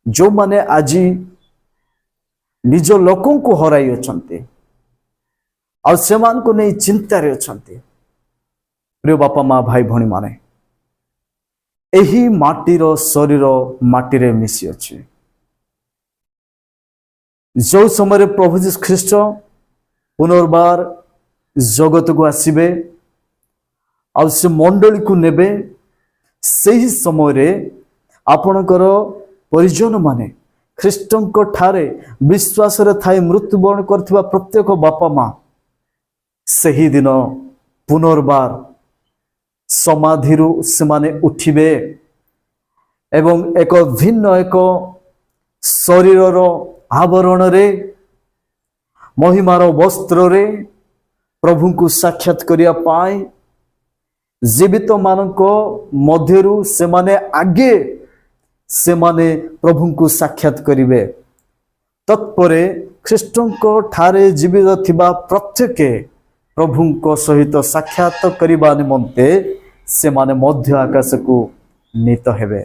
जो माने आज निज लोकों को हराई अछंती और सेमान को नहीं चिंता रे अछंती। प्रिय बापा माँ भाई भणी माने एही माटीर शरीर माटी रे मिसी अछि। जो समय प्रभु जीसु ख्रीष्ट पुनर्बार जगत को आसीबे और से मंडली को नेबे सही समय रे आपणकर परिजन माने ख्रीष्टंक ठारे विश्वास रे थाई मृत्युवरण करथिबा प्रत्येक बापा माँ सही दिन पुनर्बार समाधिरु सेमाने उठिबे एवं एक भिन्न एक शरीरर आवरण रे महिमार वस्त्र रे प्रभु को साक्षात करिया पाए जीवित मानक मध्यरु सेमाने आगे सेमाने प्रभु को साक्षात करिवे। तत्परे ख्रीष्टंक ठारे जीवित थिबा प्रत्येक प्रभु सहित साक्षात करिबा निमंते सेमाने मध्य आकाश को नीत हेबे।